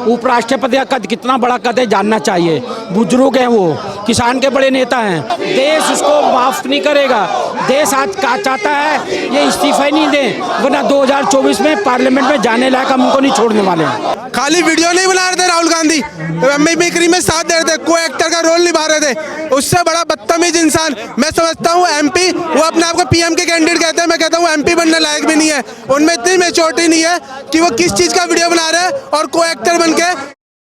उपराष्ट्रपति का कद कितना बड़ा कद है जानना चाहिए। बुजुर्ग हैं वो, किसान के बड़े नेता हैं। देश उसको माफ नहीं करेगा। देश आज का चाहता है ये इस्तीफा ही नहीं दे, वरना 2024 में पार्लियामेंट में जाने लायक हम उनको नहीं छोड़ने वाले हैं। खाली वीडियो नहीं बना रहे थे राहुल गांधी, मिमिक्री में साथ दे रहे थे, को एक्टर का रोल निभा रहे थे। उससे बड़ा बदतमीज इंसान मैं समझता हूँ एमपी, वो अपने आप को पीएम के कैंडिडेट कहते हैं, मैं कहता हूँ एमपी बनने लायक भी नहीं है। उनमें इतनी मेच्योरिटी नहीं है कि वो किस चीज का वीडियो बना रहे हैं और को एक्टर बन के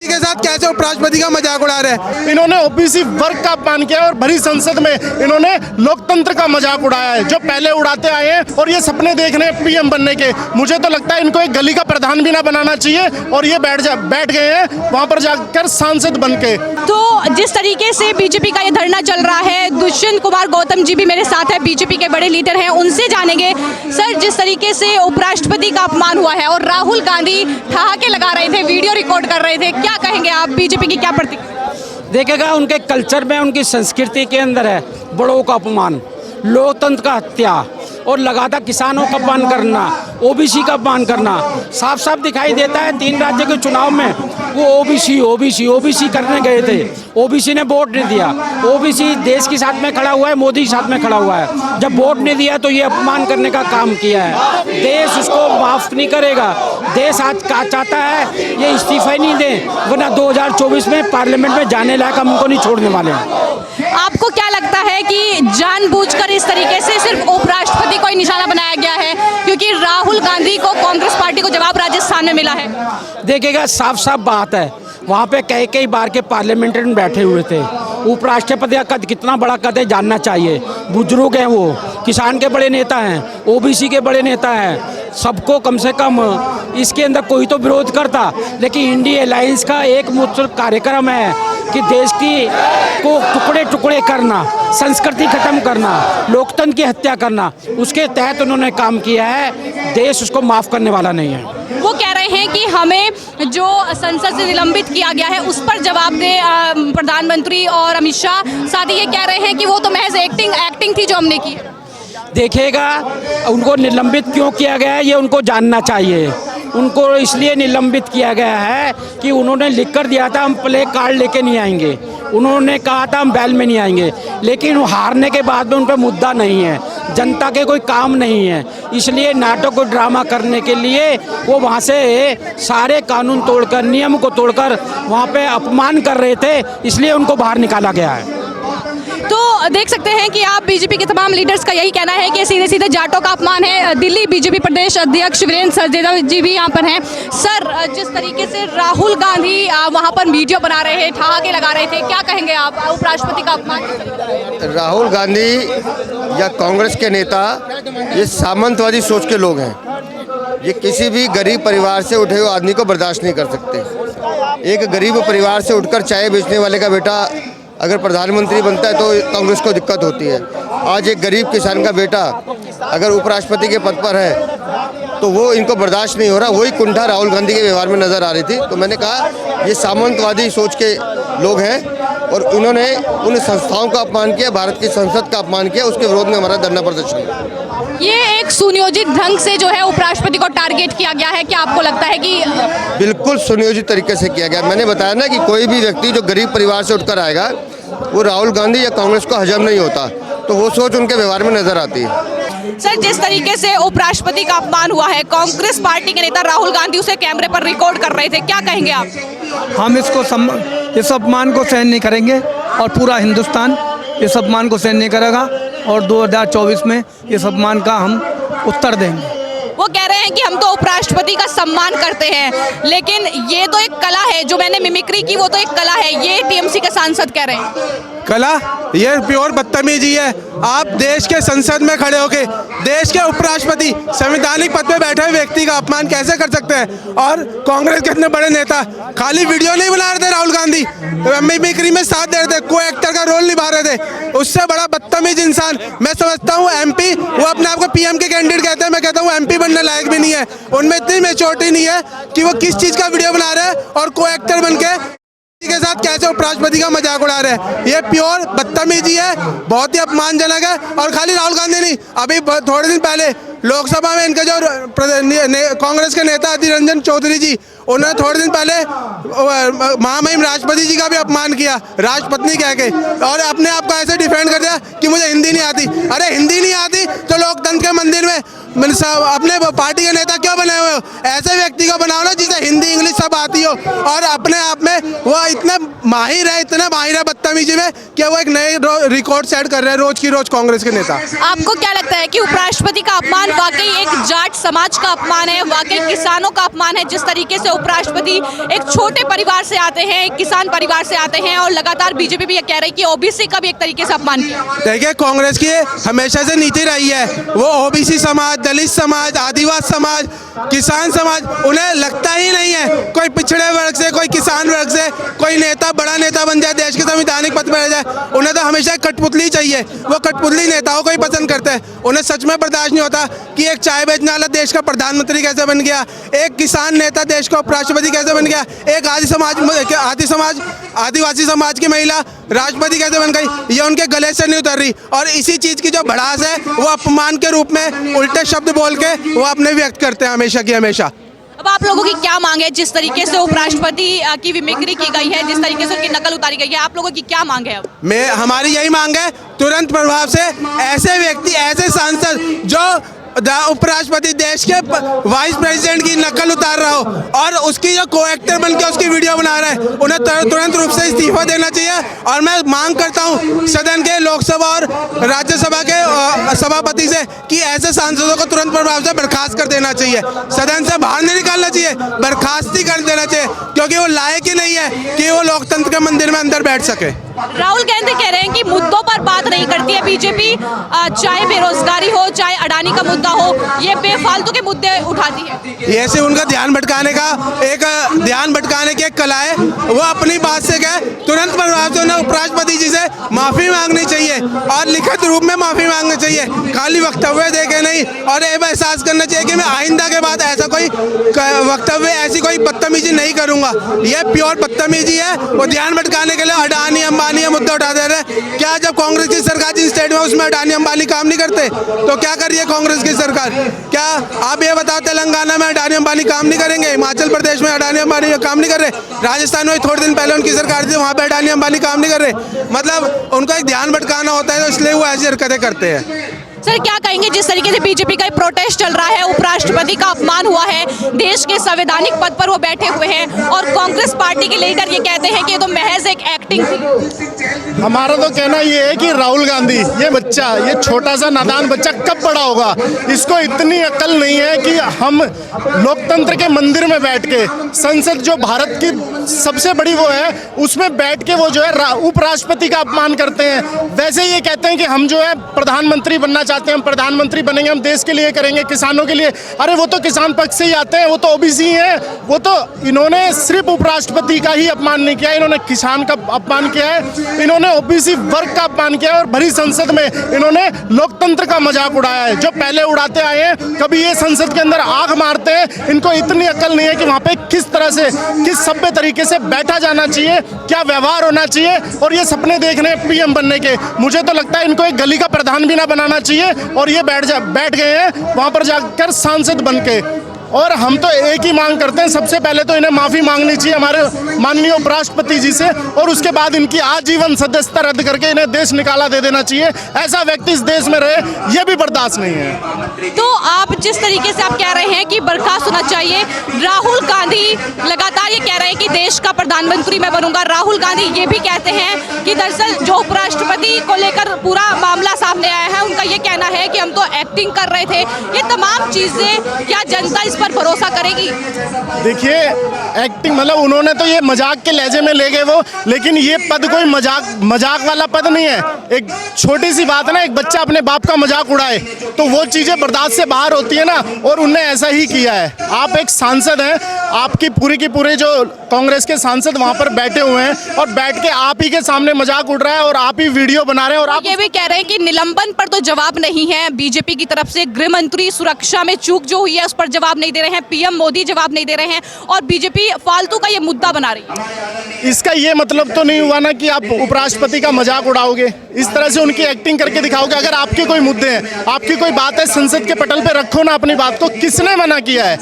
साथ कैसे उपराष्ट्रपति का मजाक उड़ा रहे हैं। इन्होंने ओबीसी वर्ग का अपमान किया और भरी संसद में इन्होंने लोकतंत्र का मजाक उड़ाया है, जो पहले उड़ाते आए हैं। और ये सपने देख रहे हैं पीएम बनने के। मुझे तो लगता है इनको एक गली का प्रधान भी ना बनाना चाहिए और ये बैठ गए हैं वहां पर जाकर सांसद बन के। तो जिस तरीके से बीजेपी का ये धरना चल रहा है, दुष्यंत कुमार गौतम जी भी मेरे साथ है, बीजेपी के बड़े लीडर हैं, उनसे जानेंगे। सर, जिस तरीके से उपराष्ट्रपति का अपमान हुआ है और राहुल गांधी ठहाके लगा रहे थे, वीडियो रिकॉर्ड कर रहे थे, क्या कहेंगे आप? बीजेपी की क्या प्रतिक्रिया? देखेगा उनके कल्चर में, उनकी संस्कृति के अंदर है बड़ों का अपमान, लोकतंत्र का हत्या और लगातार किसानों का अपमान करना, ओबीसी का अपमान करना। साफ साफ दिखाई देता है 3 राज्य के चुनाव में वो ओबीसी करने गए थे, ओबीसी ने वोट नहीं दिया। ओबीसी देश के साथ में खड़ा हुआ है, मोदी के साथ में खड़ा हुआ है। जब वोट नहीं दिया तो ये अपमान करने का काम किया है। देश उसको माफ नहीं करेगा। देश आज का चाहता है ये इस्तीफा ही नहीं दे, वरना 2024 में पार्लियामेंट में जाने लायक हम उनको नहीं छोड़ने वाले हैं। आपको क्या लगता है कि जानबूझकर इस तरीके से सिर्फ उपराष्ट्रपति को ही निशाना बनाया गया है, क्योंकि राहुल गांधी को, कांग्रेस पार्टी को जवाब राजस्थान में मिला है? देखिएगा साफ साफ बात है, वहाँ पे कई बार के पार्लियामेंटेरियन बैठे हुए थे। उपराष्ट्रपति का कद कितना बड़ा कद है जानना चाहिए। बुजुर्ग हैं वो, किसान के बड़े नेता हैं, ओबीसी के बड़े नेता हैं। सबको कम से कम इसके अंदर कोई तो विरोध करता, लेकिन इंडिया अलायंस का एक मुख्य कार्यक्रम है कि देश की को टुकड़े टुकड़े करना, संस्कृति खत्म करना, लोकतंत्र की हत्या करना, उसके तहत उन्होंने काम किया है। देश उसको माफ करने वाला नहीं है। वो कह रहे हैं कि हमें जो संसद से निलंबित किया गया है उस पर जवाब दे प्रधानमंत्री और अमित शाह। साथ ही ये कह रहे हैं कि वो तो महज एक्टिंग थी जो हमने की। देखिएगा उनको निलंबित क्यों किया गया है ये उनको जानना चाहिए। उनको इसलिए निलंबित किया गया है कि उन्होंने लिख कर दिया था हम प्ले कार्ड लेके नहीं आएंगे, उन्होंने कहा था हम बैल में नहीं आएंगे, लेकिन हारने के बाद में उन पर मुद्दा नहीं है, जनता के कोई काम नहीं है, इसलिए नाटक और ड्रामा करने के लिए वो वहाँ से सारे कानून तोड़कर, नियम को तोड़कर वहाँ पे अपमान कर रहे थे, इसलिए उनको बाहर निकाला गया है। तो देख सकते हैं कि आप बीजेपी के तमाम लीडर्स का यही कहना है कि सीधे सीधे जाटों का अपमान है। दिल्ली बीजेपी प्रदेश अध्यक्ष वीरेंद्र सचदेवा जी भी यहाँ पर हैं। सर, जिस तरीके से राहुल गांधी वहाँ पर वीडियो बना रहे हैं, ठहाके लगा रहे थे, क्या कहेंगे आप? उपराष्ट्रपति का अपमान। राहुल गांधी या कांग्रेस के नेता ये सामंतवादी सोच के लोग हैं। ये किसी भी गरीब परिवार से उठे हुए आदमी को बर्दाश्त नहीं कर सकते। एक गरीब परिवार से उठकर चाय बेचने वाले का बेटा अगर प्रधानमंत्री बनता है तो कांग्रेस को दिक्कत होती है। आज एक गरीब किसान का बेटा अगर उपराष्ट्रपति के पद पर है तो वो इनको बर्दाश्त नहीं हो रहा। वही कुंठा राहुल गांधी के व्यवहार में नज़र आ रही थी। तो मैंने कहा ये सामंतवादी सोच के लोग हैं और उन्होंने उन संस्थाओं का अपमान किया, भारत की संसद का अपमान किया। उसके विरोध में हमारा धरना प्रदर्शन। ये एक सुनियोजित ढंग से जो है उपराष्ट्रपति को टारगेट किया गया है। क्या आपको लगता है कि बिल्कुल सुनियोजित तरीके से किया गया? मैंने बताया ना कि कोई भी व्यक्ति जो गरीब परिवार से उठकर आएगा वो राहुल गांधी या कांग्रेस को हजम नहीं होता, तो वो सोच उनके व्यवहार में नजर आती है। सर, जिस तरीके से उपराष्ट्रपति का अपमान हुआ है, कांग्रेस पार्टी के नेता राहुल गांधी उसे कैमरे पर रिकॉर्ड कर रहे थे, क्या कहेंगे आप? हम इस अपमान को सहन नहीं करेंगे और पूरा हिंदुस्तान इस अपमान को सहन नहीं करेगा और 2024 में इस अपमान का हम उत्तर देंगे। वो कह रहे हैं कि हम तो उपराष्ट्रपति का सम्मान करते हैं, लेकिन ये तो एक कला है, जो मैंने मिमिक्री की वो तो एक कला है, ये टीएमसी के सांसद कह रहे हैं। कला ये प्योर बदतमीजी है। आप देश के संसद में खड़े होके देश के उपराष्ट्रपति, संवैधानिक पद पे बैठे हुए व्यक्ति का अपमान कैसे कर सकते हैं? और कांग्रेस के इतने बड़े नेता खाली वीडियो नहीं बना रहे थे राहुल गांधी, मिमिक्री में साथ दे रहे थे, को एक्टर का रोल निभा रहे थे। उससे बड़ा बदतमीज इंसान मैं समझता हूँ एमपी, वो अपने आप को पीएम के कैंडिडेट कहते हैं, मैं कहता हूँ एमपी बनने लायक भी नहीं है। उनमें इतनी मेच्योरिटी नहीं है कि वो किस चीज का वीडियो बना रहे हैं और को एक्टर बन के साथ कैसे उपराष्ट्रपति का मजाक उड़ा रहे हैं। ये प्योर बदतमीजी है, बहुत ही अपमानजनक है। और खाली राहुल गांधी नहीं, अभी थोड़े दिन पहले लोकसभा में इनके जो कांग्रेस के नेता अधीर रंजन चौधरी जी, उन्होंने थोड़े दिन पहले महामहिम राष्ट्रपति जी का भी अपमान किया राष्ट्रपत्नी कह के, और अपने आप को ऐसे डिफेंड कर दिया कि मुझे हिंदी नहीं आती। अरे हिंदी नहीं आती तो लोकतंत्र के मंदिर में अपने पार्टी के नेता क्यों बने हुए हो? ऐसे व्यक्ति को बनाओ ना जिसे हिंदी इंग्लिश सब आती हो, और अपने आप में वो इतने माहिर है बदतमीजी में कि वो एक नए रिकॉर्ड सेट कर रहे हैं रोज की रोज कांग्रेस के नेता। आपको क्या लगता है कि उपराष्ट्रपति का अपमान वाकई एक जाट समाज का अपमान है, वाकई किसानों का अपमान है? जिस तरीके से उपराष्ट्रपति एक छोटे परिवार से आते हैं, एक किसान परिवार से आते हैं, और लगातार बीजेपी भी ये कह रही है कि ओबीसी का भी एक तरीके से अपमान किया। देखिए, कांग्रेस की हमेशा से नीति रही है, वो ओबीसी समाज, दलित समाज, आदिवासी समाज, किसान समाज, उन्हें लगता ही नहीं है कोई पिछड़े वर्ग से, कोई किसान वर्ग से कोई नेता बड़ा नेता बन जाए, देश के संवैधानिक पद पर रह जाए। उन्हें तो हमेशा कठपुतली चाहिए, वो कठपुतली नेताओं को ही पसंद करते हैं। उन्हें सच में बर्दाश्त नहीं होता कि एक चाय बेचने वाला देश का प्रधानमंत्री कैसे बन गया, एक किसान नेता देश का उपराष्ट्रपति कैसे बन गया, एक आदिवासी समाज की महिला राष्ट्रपति कैसे बन गई। ये उनके गले से नहीं उतर रही, और इसी चीज की जो भड़ास है वो अपमान के रूप में उल्टे शब्द बोल के वो अपने व्यक्त करते हैं हमेशा की हमेशा। अब आप लोगों की क्या मांग है? जिस तरीके से उपराष्ट्रपति की मिमिक्री की गई है, जिस तरीके से उनकी नकल उतारी गई है, आप लोगों की क्या मांग है? अब हमारी यही मांग है, तुरंत प्रभाव से ऐसे व्यक्ति, ऐसे सांसद जो उपराष्ट्रपति देश के वाइस प्रेसिडेंट की नकल उतार रहा हो और उसकी जो को एक्टर बन के उसकी वीडियो बना रहा है, उन्हें तुरंत रूप से इस्तीफा देना चाहिए। और मैं मांग करता हूं सदन के, लोकसभा और राज्यसभा के सभापति से कि ऐसे सांसदों को तुरंत प्रभाव से बर्खास्त कर देना चाहिए, सदन से बाहर नहीं निकालना चाहिए, बर्खास्त ही कर देना चाहिए, क्योंकि वो लायक ही नहीं है कि वो लोकतंत्र के मंदिर में अंदर बैठ सके। राहुल गांधी कह रहे हैं कि मुद्दों पर बात नहीं करती है बीजेपी, चाहे बेरोजगारी हो, चाहे अडानी का मुद्दा हो, ये बेफालतू के मुद्दे उठाती है। ये सिर्फ उनका ध्यान भटकाने की एक कला है। वो अपनी बात से कहे, तुरंत प्रभाव से उन्हें उपराष्ट्रपति जी से माफी मांगनी चाहिए और लिखित रूप में माफी मांगनी चाहिए, खाली वक्तव्य देके नहीं। और ये एहसास करना चाहिए कि मैं आइंदा के बाद ऐसा कोई वक्तव्य, ऐसी कोई बदतमीजी नहीं करूंगा। ये प्योर बदतमीजी है। वो ध्यान भटकाने के लिए अडानी अंबानी ये मुद्दा उठा दे रहे। क्या जब कांग्रेस की सरकार जिन स्टेट में उसमें अडानी अंबानी काम नहीं करते तो क्या कर रही है कांग्रेस की सरकार? क्या आप ये बताओ, तेलंगाना में अडानी अंबानी काम नहीं करेंगे, हिमाचल प्रदेश में अडानी अंबानी काम नहीं कर रहे, राजस्थान में थोड़े दिन पहले उनकी सरकार थी, वहाँ पे अडानी अंबानी काम नहीं कर रहे। मतलब उनको एक ध्यान भटकाना होता है, तो इसलिए वो ऐसी हरकतें करते हैं। सर, क्या कहेंगे जिस तरीके से बीजेपी का प्रोटेस्ट चल रहा है, उपराष्ट्रपति का अपमान हुआ है, देश के संवैधानिक पद पर वो बैठे हुए हैं, और कांग्रेस पार्टी के लीडर ये कहते हैं कि ये तो महज एक एक्टिंग थी। हमारा तो कहना ये है कि राहुल गांधी, ये बच्चा, ये छोटा सा नादान बच्चा कब बड़ा होगा? इसको इतनी अकल नहीं है कि हम लोकतंत्र के मंदिर में बैठ के, संसद जो भारत की सबसे बड़ी वो है, उसमें बैठ के वो जो है उपराष्ट्रपति का अपमान करते हैं। वैसे ये कहते हैं कि हम जो है प्रधानमंत्री बनना चाहते हैं, हम प्रधानमंत्री बनेंगे, हम देश के लिए करेंगे, किसानों के लिए। अरे वो तो किसान पक्ष से ही आते हैं, वो तो ओबीसी हैं। वो तो इन्होंने सिर्फ उपराष्ट्रपति का ही अपमान नहीं किया, इन्होंने किसान का अपमान किया है, इन्होंने ओबीसी वर्ग का अपमान किया है, और भरी संसद में इन्होंने लोकतंत्र का मजाक उड़ाया है, जो पहले उड़ाते आए हैं। कभी ये संसद के अंदर आग मारते हैं, इनको इतनी अकल नहीं है कि वहाँ पे किस तरह से, किस सभ्य तरीके से बैठा जाना चाहिए, क्या व्यवहार होना चाहिए। और ये सपने देख रहे हैं पीएम बनने के। मुझे तो लगता है इनको एक गली का प्रधान भी ना बनाना चाहिए, और ये बैठ गए हैं वहां पर जाकर सांसद बनके। और हम तो एक ही मांग करते हैं, सबसे पहले तो इन्हें माफी मांगनी चाहिए हमारे माननीय उपराष्ट्रपति जी से, और उसके बाद इनकी आजीवन सदस्यता रद्द करके इन्हें देश निकाला दे देना चाहिए। ऐसा व्यक्ति इस देश में रहे, यह भी बर्दाश्त नहीं है। तो आप जिस तरीके से आप कह रहे हैं कि बर्खास्त होना चाहिए, राहुल गांधी लगातार ये कह रहे हैं कि देश का प्रधानमंत्री मैं बनूंगा। राहुल गांधी ये भी कहते हैं कि दरअसल जो उपराष्ट्रपति को लेकर पूरा मामला सामने आया है, उनका ये कहना है कि हम तो एक्टिंग कर रहे थे। ये तमाम चीजें क्या जनता इस पर भरोसा करेगी? देखिए, एक्टिंग मतलब उन्होंने तो ये मजाक के लहजे में ले गए वो, लेकिन ये पद कोई मजाक वाला पद नहीं है। एक छोटी सी बात है ना, एक बच्चा अपने बाप का मजाक उड़ाए तो वो चीजें बर्दाश्त से बाहर होती है ना, और उनने ऐसा ही किया है। आप एक सांसद हैं, आपकी पूरी की पूरे जो कांग्रेस के सांसद वहां पर बैठे हुए हैं, और बैठ के आप ही के सामने मजाक उड़ रहा है, और आप ही वीडियो बना रहे हैं। और आप ये भी कह रहे हैं कि निलंबन पर तो जवाब नहीं है बीजेपी की तरफ से, गृह मंत्री सुरक्षा में चूक जो हुई है उस पर जवाब नहीं नहीं दे रहे हैं, पीएम मोदी जवाब नहीं दे रहे हैं और बीजेपी फालतू का ये मुद्दा बना रही है। इसका ये मतलब तो नहीं हुआ ना कि आप उपराष्ट्रपति का मजाक उड़ाओगे, इस तरह से उनकी एक्टिंग करके दिखाओगे। अगर आपके कोई मुद्दे हैं, आपकी कोई बात है, संसद के पटल पे रखो ना अपनी बात को। किसने मना किया है?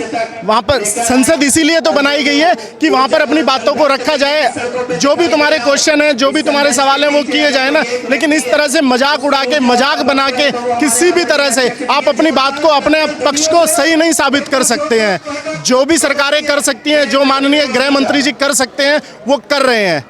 वहाँ पर संसद इसीलिए तो बनाई गई है कि वहाँ पर अपनी बातों को रखा जाए, जो भी तुम्हारे क्वेश्चन है, जो भी तुम्हारे सवाल हैं वो किए जाए ना। लेकिन इस तरह से मजाक उड़ा के, मजाक बना के किसी भी तरह से आप अपनी बात को, अपने पक्ष को सही नहीं साबित कर सकते हैं। जो भी सरकारें कर सकती हैं, जो माननीय गृह मंत्री जी कर सकते हैं, वो कर रहे हैं।